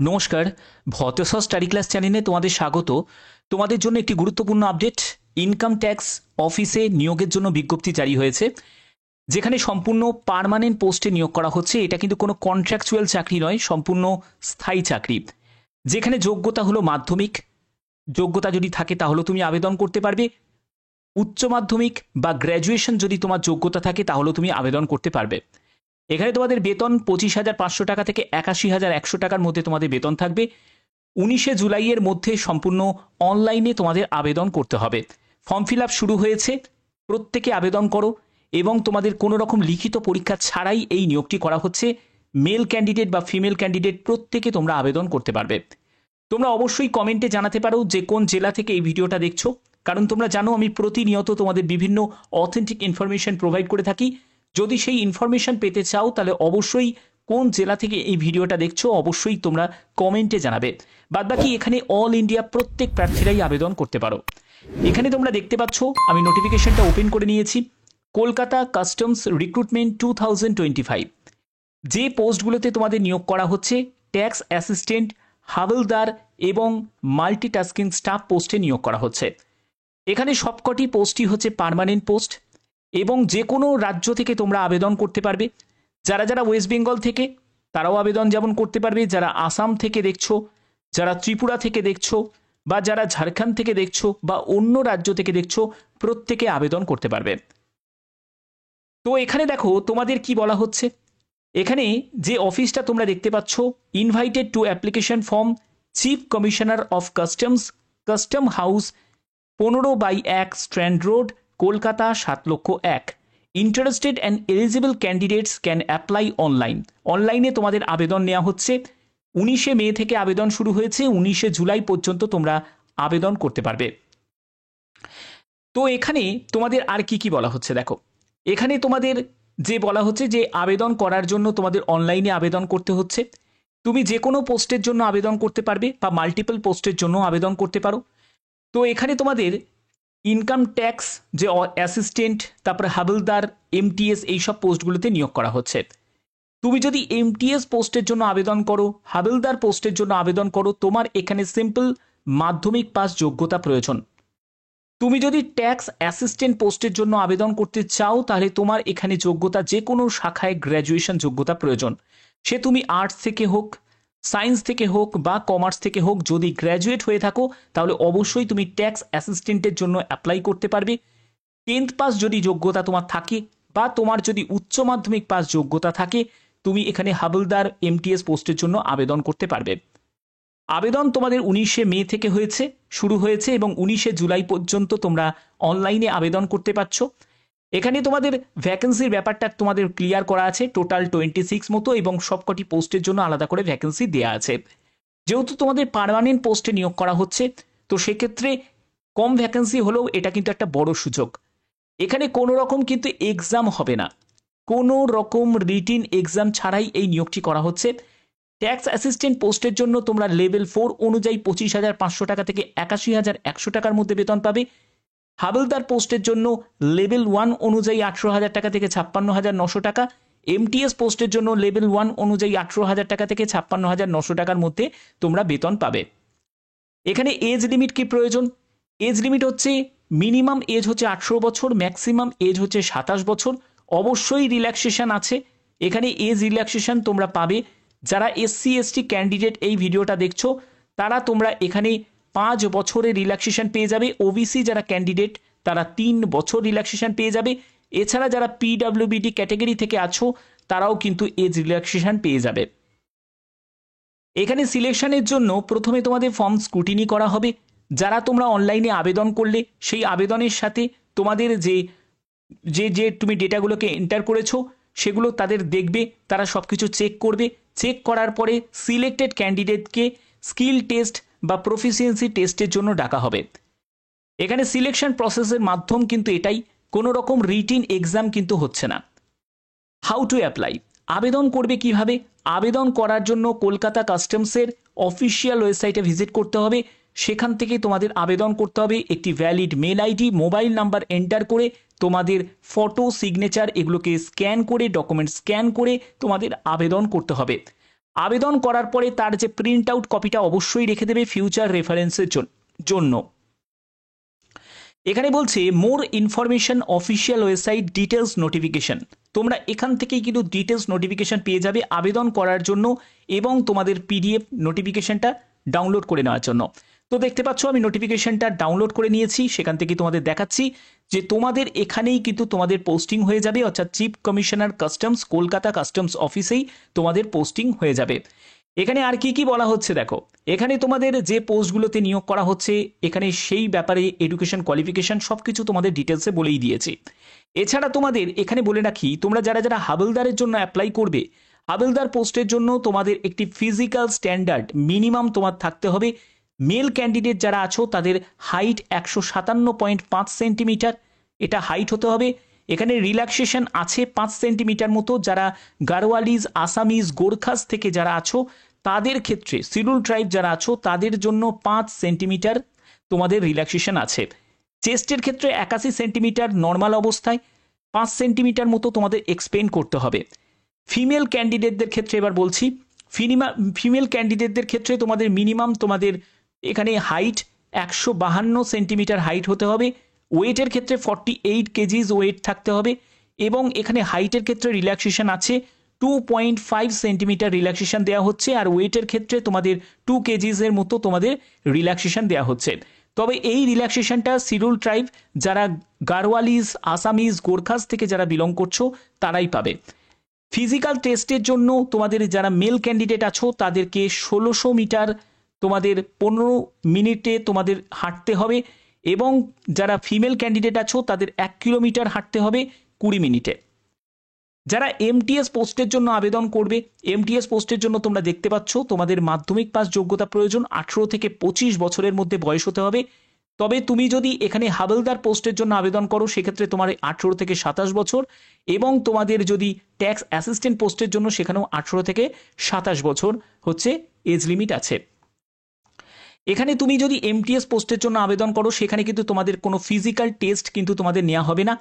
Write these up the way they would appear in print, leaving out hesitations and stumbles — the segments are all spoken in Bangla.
নমস্কার, ভতেশ্বর স্টাডি ক্লাস চ্যানেলে তোমাদের স্বাগত। তোমাদের জন্য একটি গুরুত্বপূর্ণ আপডেট। ইনকাম ট্যাক্স অফিসে নিয়োগের জন্য বিজ্ঞপ্তি জারি হয়েছে, যেখানে সম্পূর্ণ পার্মানেন্ট পোস্টে নিয়োগ করা হচ্ছে। এটা কিন্তু কোনো কন্ট্রাকচুয়াল চাকরি নয়, সম্পূর্ণ স্থায়ী চাকরি, যেখানে যোগ্যতা হলো মাধ্যমিক। যোগ্যতা যদি থাকে তাহলে তুমি আবেদন করতে পারবে। উচ্চ মাধ্যমিক বা গ্র্যাজুয়েশন যদি তোমার যোগ্যতা থাকে তাহলে তুমি আবেদন করতে পারবে। এখানে তোমাদের বেতন 25,500 টাকা থেকে 81,100 টাকার মধ্যে তোমাদের বেতন থাকবে। 19শে জুলাইয়ের মধ্যে সম্পূর্ণ অনলাইনে তোমাদের আবেদন করতে হবে। ফর্ম ফিল আপ শুরু হয়েছে, প্রত্যেকে আবেদন করো এবং তোমাদের কোনো রকম লিখিত পরীক্ষা ছাড়াই এই নিয়োগটি করা হচ্ছে। মেল ক্যান্ডিডেট বা ফিমেল ক্যান্ডিডেট প্রত্যেকে তোমরা আবেদন করতে পারবে। তোমরা অবশ্যই কমেন্টে জানাতে পারো যে কোন জেলা থেকে এই ভিডিওটা দেখছো, কারণ তোমরা জানো আমি প্রতিনিয়ত তোমাদের বিভিন্ন অথেন্টিক ইনফরমেশন প্রোভাইড করে থাকি। যদি সেই ইনফরমেশন পেতে চাও তাহলে অবশ্যই কোন জেলা থেকে এই ভিডিওটা দেখছো অবশ্যই তোমরা কমেন্টে জানাবে। বাদবাকি এখানে অল ইন্ডিয়া প্রত্যেক প্রার্থীরাই আবেদন করতে পারো। এখানে তোমরা দেখতে পাচ্ছ আমি নোটিফিকেশনটা ওপেন করে নিয়েছি। কলকাতা কাস্টমস রিক্রুটমেন্ট 2025, যে পোস্টগুলোতে তোমাদের নিয়োগ করা হচ্ছে ট্যাক্স অ্যাসিস্ট্যান্ট, হাবিলদার এবং মাল্টিটাস্কিং স্টাফ পোস্টে নিয়োগ করা হচ্ছে। এখানে সবকটি পোস্টই হচ্ছে পার্মানেন্ট পোস্ট এবং যে কোনো রাজ্য থেকে তোমরা আবেদন করতে পারবে। যারা যারা ওয়েস্ট বেঙ্গল থেকে তারাও আবেদন যেমন করতে পারবে, যারা আসাম থেকে দেখছো, যারা ত্রিপুরা থেকে দেখছো বা যারা ঝাড়খণ্ড থেকে দেখছো বা অন্য রাজ্য থেকে দেখছো, প্রত্যেকে আবেদন করতে পারবে। তো এখানে দেখো তোমাদের কি বলা হচ্ছে। এখানে যে অফিসটা তোমরা দেখতে পাচ্ছ, invited to application form, chief commissioner of customs, custom house, 15/1 strand road, Kolkata 7,01,000। Interested and eligible candidates can apply online. অনলাইনে তোমাদের আবেদন নেওয়া হচ্ছে। 19শে মে থেকে আবেদন শুরু হয়েছে, 19শে জুলাই পর্যন্ত তোমরা আবেদন করতে পারবে। তো এখানে তোমাদের আর কি কি বলা হচ্ছে দেখো। এখানে তোমাদের যে বলা হচ্ছে যে আবেদন করার জন্য তোমাদের অনলাইনে আবেদন করতে হচ্ছে। তুমি যে কোনো পোস্টের জন্য আবেদন করতে পারবে বা মাল্টিপল পোস্টের জন্য আবেদন করতে পারো। তো এখানে তোমাদের ইনকাম ট্যাক্স যে অ্যাসিস্ট্যান্ট, তারপরে হাবিলদার, এমটিএস, এইসব পোস্টগুলোতে নিয়োগ করা হচ্ছে। তুমি যদি এমটিএস পোস্টের জন্য আবেদন করো, হাবিলদার পোস্টের জন্য আবেদন করো, তোমার এখানে সিম্পল মাধ্যমিক পাস যোগ্যতা প্রয়োজন। তুমি যদি ট্যাক্স অ্যাসিস্ট্যান্ট পোস্টের জন্য আবেদন করতে চাও তাহলে তোমার এখানে যোগ্যতা যে কোনো শাখায় গ্র্যাজুয়েশন যোগ্যতা প্রয়োজন। সে তুমি আর্টস থেকে হোক, সায়েন্স থেকে হোক বা কমার্স থেকে হোক, যদি গ্র্যাজুয়েট হয়ে থাকো তাহলে অবশ্যই তুমি ট্যাক্স অ্যাসিস্ট্যান্টের জন্য অ্যাপ্লাই করতে পারবে। 10th পাস যদি যোগ্যতা তোমার থাকে বা তোমার যদি উচ্চ মাধ্যমিক পাস যোগ্যতা থাকে, তুমি এখানে হাবিলদার এমটিএস পোস্টের জন্য আবেদন করতে পারবে। আবেদন তোমাদের 19শে মে থেকে শুরু হয়েছে এবং 19শে জুলাই পর্যন্ত তোমরা অনলাইনে আবেদন করতে পারছো। এখানে তোমাদের ভ্যাকেন্সির ব্যাপারটা তোমাদের ক্লিয়ার করা আছে, টোটাল 26 মতো, এবং সবকটি পোস্টের জন্য আলাদা করে ভ্যাকেন্সি দেওয়া আছে। যেহেতু তোমাদের পার্মানেন্ট পোস্টে নিয়োগ করা হচ্ছে, তো সেক্ষেত্রে কম ভ্যাকেন্সি হলেও এটা কিন্তু একটা বড় সুযোগ। এখানে কোনো রকম কিন্তু এক্সাম হবে না, কোনো রকম রিটিন এক্সাম ছাড়াই এই নিয়োগটি করা হচ্ছে। ট্যাক্স অ্যাসিস্ট্যান্ট পোস্টের জন্য তোমরা লেভেল 4 অনুযায়ী 25,500 টাকা থেকে 81,100 টাকার মধ্যে বেতন পাবে। হাবিলদার পোস্টের জন্য লেভেল 1 অনুযায়ী 18,000 টাকা থেকে 56,900 টাকা। এমটিএস পোস্টের জন্য লেভেল 1 অনুযায়ী 18,000 টাকা থেকে 56,900 টাকার মধ্যে তোমরা বেতন পাবে। এখানে এজ লিমিট কি প্রয়োজন? এজ লিমিট হচ্ছে মিনিমাম এজ হচ্ছে 18 বছর, ম্যাক্সিমাম এজ হচ্ছে 27 বছর। অবশ্যই রিল্যাক্সেশন আছে, এখানে এজ রিল্যাক্সেশন তোমরা পাবে। যারা এসসি এসটি ক্যান্ডিডেট এই ভিডিওটা দেখছো তারা তোমরা এখানে 5 বছরের রিল্যাক্সেশন পেয়ে যাবে। ওবিসি যারা ক্যান্ডিডেট তারা 3 বছর রিল্যাক্সেশন পেয়ে যাবে। এছাড়া যারা পিডব্লিউবিডি ক্যাটাগরি থেকে আছো তারাও কিন্তু এজ রিল্যাক্সেশন পেয়ে যাবে। এখানে সিলেকশনের জন্য প্রথমে তোমাদের ফর্ম স্ক্রুটিনি করা হবে। যারা তোমরা অনলাইনে আবেদন করলে সেই আবেদনের সাথে তোমাদের যে যে যে তুমি ডেটাগুলোকে এন্টার করেছো সেগুলো তাদের দেখবে, তারা সব কিছু চেক করবে। চেক করার পরে সিলেক্টেড ক্যান্ডিডেটকে স্কিল টেস্ট বা প্রফিসিয়েন্সি টেস্টের জন্য ডাকা হবে। এখানে সিলেকশন প্রসেসের মাধ্যম কিন্তু এটাই, কোনো রকম রিটিন এক্সাম কিন্তু হচ্ছে না। হাউ টু অ্যাপ্লাই, আবেদন করবে কিভাবে? আবেদন করার জন্য কলকাতা কাস্টমসের অফিসিয়াল ওয়েবসাইটে ভিজিট করতে হবে। সেখান থেকে তোমাদের আবেদন করতে হবে। একটি valid mail ID, mobile number enter করে তোমাদের ফটো, সিগনেচার এগুলোকে স্ক্যান করে, ডকুমেন্ট স্ক্যান করে তোমাদের আবেদন করতে হবে। আবেদন করার পরে তার যে প্রিন্ট আউট কপিটা অবশ্যই রেখে দেবে ফিউচার রেফারেন্সের জন্য। এখানে বলছে more information official website details notification, তোমরা এখান থেকেই কিন্তু ডিটেলস নোটিফিকেশন পেয়ে যাবে আবেদন করার জন্য এবং তোমাদের পিডিএফ নোটিফিকেশনটা ডাউনলোড করে নেওয়ার জন্য। তো দেখতে পাচ্ছ আমি নোটিফিকেশনটা ডাউনলোড করে নিয়েছি, সেখান থেকে তোমাদের দেখাচ্ছি যে তোমাদের এখানেই কিন্তু তোমাদের পোস্টিং হয়ে যাবে, অর্থাৎ chief commissioner customs Kolkata customs অফিসেই তোমাদের পোস্টিং হয়ে যাবে। এখানে আর কি কি বলা হচ্ছে দেখো, এখানে তোমাদের যে পোস্টগুলোতে নিয়োগ করা হচ্ছে এখানে সেই ব্যাপারে এডুকেশন কোয়ালিফিকেশন সবকিছু তোমাদের ডিটেলসে বলেই দিয়েছে। এছাড়া তোমাদের এখানে বলে রাখি, তোমরা যারা যারা হাবিলদারের জন্য অ্যাপ্লাই করবে, হাবিলদার পোস্টের জন্য তোমাদের একটি ফিজিক্যাল স্ট্যান্ডার্ড মিনিমাম তোমার থাকতে হবে। মেল ক্যান্ডিডেট যারা আছো তাদের হাইট 157.5 সেন্টিমিটার, এটা হাইট হতে হবে। এখানে রিল্যাক্সেশন আছে 5 সেন্টিমিটার মতো। যারা গারোয়ালিজ, আসামিজ, গোর্খাস থেকে যারা আছো তাদের ক্ষেত্রে, শিডিউল ট্রাইব যারা আছো তাদের জন্য 5 সেন্টিমিটার তোমাদের রিল্যাক্সেশন আছে। চেস্টের ক্ষেত্রে 81 সেন্টিমিটার নর্মাল অবস্থায়, 5 সেন্টিমিটার মতো তোমাদের এক্সপেন্ড করতে হবে। ফিমেল ক্যান্ডিডেটদের ক্ষেত্রে এবার বলছি, ফিমেল ক্যান্ডিডেটদের ক্ষেত্রে তোমাদের মিনিমাম তোমাদের এখানে হাইট 152 সেন্টিমিটার হাইট হতে হবে। ওয়েটের ক্ষেত্রে 48 কেজিস ওয়েট থাকতে হবে এবং এখানে হাইটের ক্ষেত্রে রিল্যাক্সেশন আছে 2.5 সেন্টিমিটার রিল্যাক্সেশন দেওয়া হচ্ছে, আর ওয়েটের ক্ষেত্রে তোমাদের 2 কেজিসের মতো তোমাদের রিল্যাক্সেশন দেওয়া হচ্ছে। তবে এই রিল্যাক্সেশনটা শিডিউল ট্রাইব যারা গারওয়ালিজ, আসামিজ, গোর্খাস থেকে যারা বিলং করছো তারাই পাবে। ফিজিক্যাল টেস্টের জন্য তোমাদের যারা মেল ক্যান্ডিডেট আছো তাদেরকে 1600 মিটার তোমাদের 15 মিনিটে তোমাদের হাঁটতে হবে এবং যারা ফিমেল ক্যান্ডিডেট আছো তাদের 1 কিলোমিটার হাঁটতে হবে 20 মিনিটে। যারা এমটিএস পোস্টের জন্য আবেদন করবে, এমটিএস পোস্টের জন্য তোমরা দেখতে পাচ্ছ তোমাদের মাধ্যমিক পাস যোগ্যতা প্রয়োজন, 18 থেকে 25 বছরের মধ্যে বয়স হতে হবে। তবে তুমি যদি এখানে হাবিলদার পোস্টের জন্য আবেদন করো সেক্ষেত্রে তোমার 18 থেকে 27 বছর এবং তোমাদের যদি ট্যাক্স অ্যাসিস্ট্যান্ট পোস্টের জন্য সেখানেও 18 থেকে 27 বছর হচ্ছে এজ লিমিট আছে। এখানে তুমি যদি এমটিএস পোস্টের জন্য আবেদন করো সেখানে কিন্তু তোমাদের কোনো ফিজিক্যাল টেস্ট কিন্তু তোমাদের নেওয়া হবে না।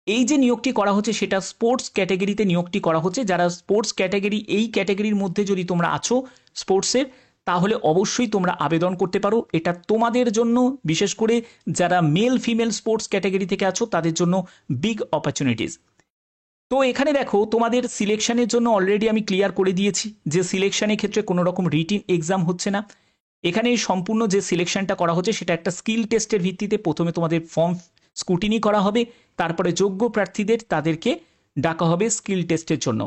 এই যে নিয়োগটি করা হচ্ছে সেটা স্পোর্টস ক্যাটাগরিতে নিয়োগটি করা হচ্ছে। যারা স্পোর্টস ক্যাটাগরি, এই ক্যাটাগরির মধ্যে যদি তোমরা আছো স্পোর্টসের, তাহলে অবশ্যই তোমরা আবেদন করতে পারো। এটা তোমাদের জন্য, বিশেষ করে যারা মেল ফিমেল স্পোর্টস ক্যাটাগরি থেকে আছো তাদের জন্য বিগ অপরচুনিটিস। তো এখানে দেখো তোমাদের সিলেকশনের জন্য অলরেডি আমি ক্লিয়ার করে দিয়েছি যে সিলেকশনের ক্ষেত্রে কোনো রকম রিটিন এক্সাম হচ্ছে না। এখানে সম্পূর্ণ যে সিলেকশনটা করা হচ্ছে সেটা একটা স্কিল টেস্টের ভিত্তিতে প্রথমে তোমাদের ফর্ম স্ক্রুটিনি করা হবে, তারপরে যোগ্য প্রার্থীদের তাদেরকে ডাকা হবে স্কিল টেস্টের জন্য।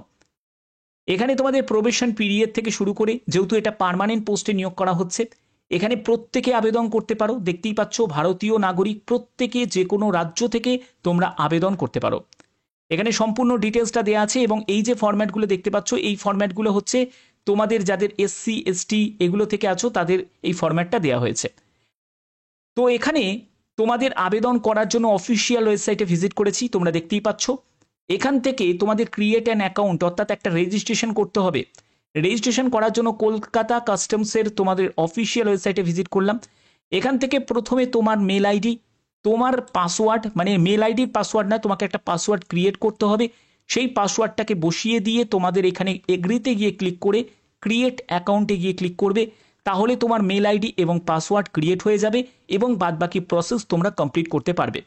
এখানে তোমাদের প্রবেশন পিরিয়ড থেকে শুরু করে, যেহেতু এটা পার্মানেন্ট পোস্টে নিয়োগ করা হচ্ছে, এখানে প্রত্যেকে আবেদন করতে পারো। দেখতেই পাচ্ছ ভারতীয় নাগরিক প্রত্যেকে যে কোনো রাজ্য থেকে তোমরা আবেদন করতে পারো। এখানে সম্পূর্ণ ডিটেলসটা দেওয়া আছে এবং এই যে ফরম্যাটগুলো দেখতে পাচ্ছ এই ফরম্যাটগুলো হচ্ছে তোমাদের যাদের এসসি এসটি এগুলো থেকে আছো তাদের এই ফরম্যাটটা দেওয়া হয়েছে। তো এখানে তোমাদের আবেদন করার জন্য অফিসিয়াল ওয়েবসাইটে ভিজিট করেছি, তোমরা দেখতেই পাচ্ছ। এখান থেকে তোমাদের ক্রিয়েট অ্যান অ্যাকাউন্ট অর্থাৎ একটা রেজিস্ট্রেশন করতে হবে। রেজিস্ট্রেশন করার জন্য কলকাতা কাস্টমসের তোমাদের অফিসিয়াল ওয়েবসাইটে ভিজিট করলাম। এখান থেকে প্রথমে তোমার মেল আইডি, তোমার পাসওয়ার্ড, মানে মেল আইডির পাসওয়ার্ড না, তোমাকে একটা পাসওয়ার্ড ক্রিয়েট করতে হবে। সেই পাসওয়ার্ডটাকে বসিয়ে দিয়ে তোমাদের এখানে এগ্রিতে গিয়ে ক্লিক করে ক্রিয়েট অ্যাকাউন্টে গিয়ে ক্লিক করবে, তাহলে তোমার মেল আইডি এবং পাসওয়ার্ড ক্রিয়েট হয়ে যাবে এবং বাদবাকি প্রসেস তোমরা কমপ্লিট করতে পারবে।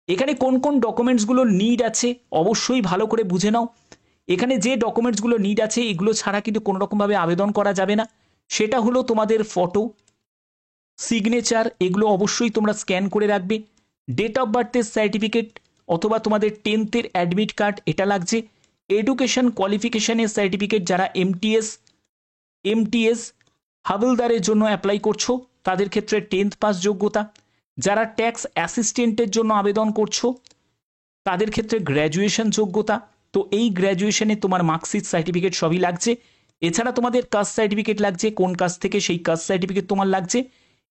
এখানে কোন কোন ডকুমেন্টসগুলো নিড আছে অবশ্যই ভালো করে বুঝে নাও। এখানে যে ডকুমেন্টসগুলো নিড আছে এগুলো ছাড়া কিন্তু কোনো রকমভাবে আবেদন করা যাবে না। সেটা হলো তোমাদের ফটো, সিগনেচার, এগুলো অবশ্যই তোমরা স্ক্যান করে রাখবে। ডেট অফ বার্থের সার্টিফিকেট অথবা তোমাদের 10th অ্যাডমিট কার্ড এটা লাগছে। এডুকেশন কোয়ালিফিকেশনের সার্টিফিকেট, যারা এমটিএস হাবিলদারের জন্য অ্যাপ্লাই করছো তাদের ক্ষেত্রে 10th পাস যোগ্যতা। যারা ট্যাক্স অ্যাসিস্ট্যান্টের জন্য আবেদন করছো তাদের ক্ষেত্রে গ্র্যাজুয়েশন যোগ্যতা। তো এই গ্র্যাজুয়েশনে তোমার মার্কশিট, সার্টিফিকেট সবই লাগছে। এছাড়া তোমাদের কাস্ট সার্টিফিকেট লাগছে, কোন কাস্ট থেকে সেই কাস্ট সার্টিফিকেট তোমার লাগছে।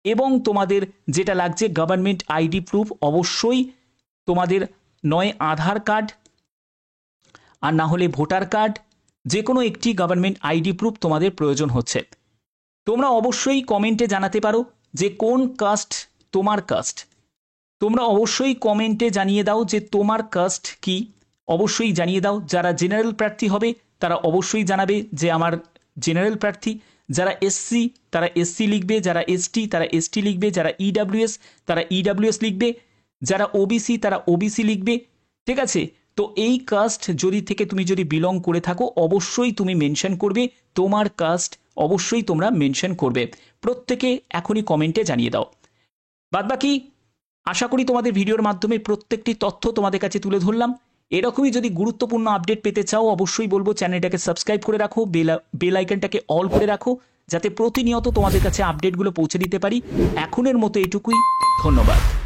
এবং তোমাদের যেটা লাগছে গভর্নমেন্ট আইডি প্রুফ, অবশ্যই তোমাদের নয় আধার কার্ড আর না হলে ভোটার কার্ড, যে কোনো একটি গভর্নমেন্ট আইডি প্রুফ তোমাদের প্রয়োজন হচ্ছে। তোমরা অবশ্যই কমেন্টে জানাতে পারো যে কোন কাস্ট তোমার কাস্ট। তোমরা অবশ্যই কমেন্টে জানিয়ে দাও যে তোমার কাস্ট কি, অবশ্যই জানিয়ে দাও। যারা জেনারেল প্রার্থী হবে তারা অবশ্যই জানাবে যে আমার জেনারেল প্রার্থী, যারা এসসি তারা এসসি লিখবে, যারা এসটি তারা এসটি লিখবে, যারা ইডাব্লিউএস তারা ইডাব্লিউএস লিখবে, যারা ওবিসি তারা ওবিসি লিখবে। ঠিক আছে, তো এই কাস্ট তুমি যদি বিলং করে থাকো অবশ্যই তুমি মেনশন করবে, তোমার কাস্ট অবশ্যই তোমরা মেনশন করবে। প্রত্যেকে এখনই কমেন্টে জানিয়ে দাও। বাদবাকি আশা করি তোমাদের ভিডিওর মাধ্যমে প্রত্যেকটি তথ্য তোমাদের কাছে তুলে ধরলাম। এরকমই যদি গুরুত্বপূর্ণ আপডেট পেতে চাও অবশ্যই বলবো চ্যানেলটাকে সাবস্ক্রাইব করে রাখো, বেল আইকনটাকে অল করে রাখো, যাতে প্রতিনিয়ত তোমাদের কাছে আপডেটগুলো পৌঁছে দিতে পারি। এখনের মতো এটুকুই, ধন্যবাদ।